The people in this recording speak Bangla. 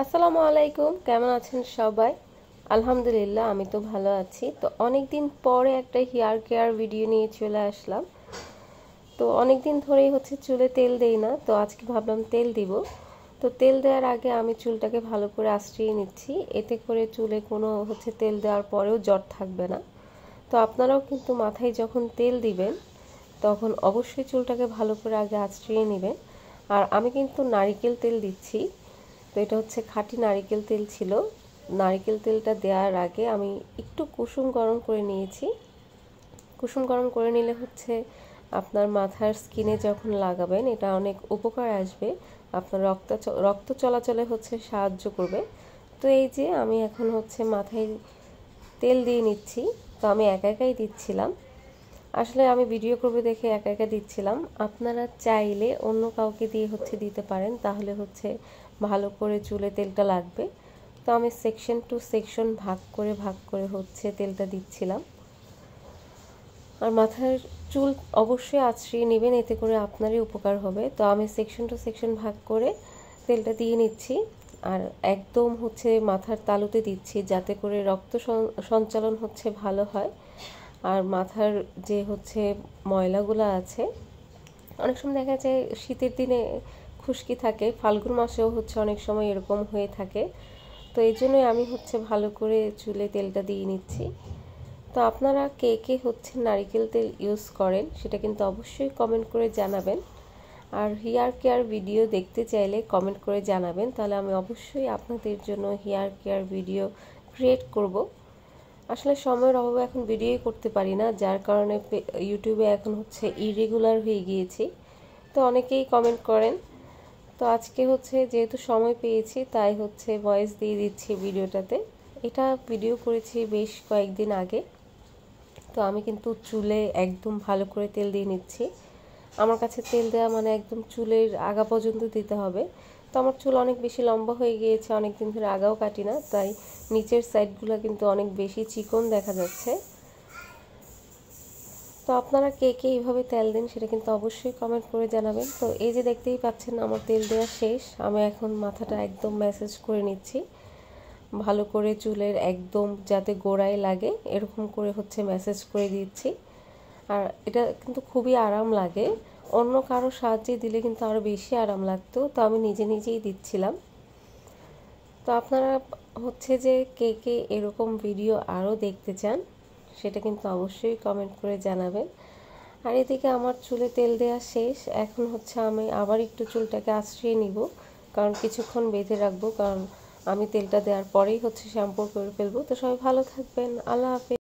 আসসালামু আলাইকুম, কেমন আছেন সবাই? আলহামদুলিল্লাহ, আমি তো ভালো আছি। তো অনেক দিন পরে একটা হেয়ার কেয়ার ভিডিও নিয়ে চলে আসলাম। তো অনেক দিন ধরেই চুলে তেল দেই না, তো আজকে ভাবলাম তেল দিব। তো তেল দেওয়ার আগে আমি চুলটাকে ভালো করে আঁচড়িয়ে নিচ্ছি, এতে করে চুলে কোনো তেল দেওয়ার পরেও জট থাকবে না। তো আপনারাও কিন্তু মাথায় যখন তেল দিবেন তখন অবশ্যই চুলটাকে ভালো করে আগে আঁচড়িয়ে নেবেন। আর আমি কিন্তু নারিকেল তেল দিচ্ছি। তো এটা খাঁটি নারিকেল তেল ছিল। নারিকেল তেলটা দেওয়ার আগে আমি একটু কুসুম গরম করে নিয়েছি। কুসুম গরম করে নিলে আপনার মাথার স্কিনে যখন লাগাবেন এটা অনেক উপকার আসবে, আপনার রক্ত চলাচলে সাহায্য করবে। তো এই যে আমি এখন মাথায় তেল দিয়ে নিচ্ছি। তো আমি একা একাই দিচ্ছিলাম, আসলে আমি ভিডিও করবে দেখে একা একা দিচ্ছিলাম। আপনারা চাইলে অন্য কাউকে দিয়ে দিতে পারেন, তাহলে ভালো করে চুলে তেলটা লাগবে। তো আমি সেকশন টু সেকশন ভাগ করে তেলটা দিচ্ছিলাম। আর মাথার চুল অবশ্যই আঁচড়িয়ে নেবেন, এতে করে আপনারই উপকার হবে। তো আমি সেকশন টু সেকশন ভাগ করে তেলটা দিয়ে নিচ্ছি। আর একদম মাথার তালুতে দিচ্ছি, যাতে করে রক্ত সঞ্চালন ভালো হয়। আর মাথার যে ময়লাগুলো আছে, অনেক সময় দেখা যায় শীতের দিনে খুশকি থাকে, ফাল্গুন মাসেও অনেক সময় এরকম হয়ে থাকে। তো এই জন্যই আমি ভালো করে চুলে তেলটা দিয়ে নিচ্ছি। তো আপনারা কে কে নারিকেল তেল ইউজ করেন সেটা কিন্তু অবশ্যই কমেন্ট করে জানাবেন। আর হেয়ার কেয়ার ভিডিও দেখতে চাইলে কমেন্ট করে জানাবেন, তাহলে আমি অবশ্যই আপনাদের জন্য হেয়ার কেয়ার ভিডিও ক্রিয়েট করব। আসলে সময়ের অভাবে এখন ভিডিওই করতে পারি না, যার কারণে ইউটিউবে এখন ইরেগুলার হয়ে গিয়েছি। তো অনেকেই কমেন্ট করেন। তো আজকে যেহেতু সময় পেয়েছি তাই ভয়েস দিয়ে দিচ্ছি ভিডিওটাতে। এটা ভিডিও করেছি বেশ কয়েকদিন আগে। তো আমি কিন্তু চুলে একদম ভালো করে তেল দিয়ে নিচ্ছি। আমার কাছে তেল দেওয়া মানে একদম চুলের আগা পর্যন্ত দিতে হবে। তো আমার চুল অনেক বেশি লম্বা হয়ে গিয়েছে, অনেক দিন ধরে আগাও কাটি না, তাই নিচের সাইডগুলো কিন্তু অনেক বেশি চিকন দেখা যাচ্ছে। তো আপনারা কে কে এইভাবে তেল দেন সেটা কিন্তু অবশ্যই কমেন্ট করে জানাবেন। তো এই যে দেখতেই পাচ্ছেন আমার তেল দেওয়া শেষ। আমি এখন মাথাটা একদম ম্যাসাজ করে নিচ্ছি, ভালো করে চুলের একদম যাতে গোড়ায় লাগে এরকম করে ম্যাসাজ করে দিচ্ছি। আর এটা কিন্তু খুবই আরাম লাগে, অন্য কারো সাহায্যে দিলে কিন্তু আরও বেশি আরাম লাগতো। তো আমি নিজে নিজেই দিচ্ছিলাম। তো আপনারা যে কে কে এরকম ভিডিও আরও দেখতে চান সেটা কিন্তু অবশ্যই কমেন্ট করে জানাবেন। আর এদিকে আমার চুলে তেল দেওয়া শেষ। এখন আমি আবার একটু চুলটাকে আঁচড়িয়ে নিব, কারণ কিছুক্ষণ বেঁধে রাখবো, কারণ আমি তেলটা দেওয়ার পরেই শ্যাম্পু করে ফেলবো। তো সবাই ভালো থাকবেন, আল্লাহ হাফেজ।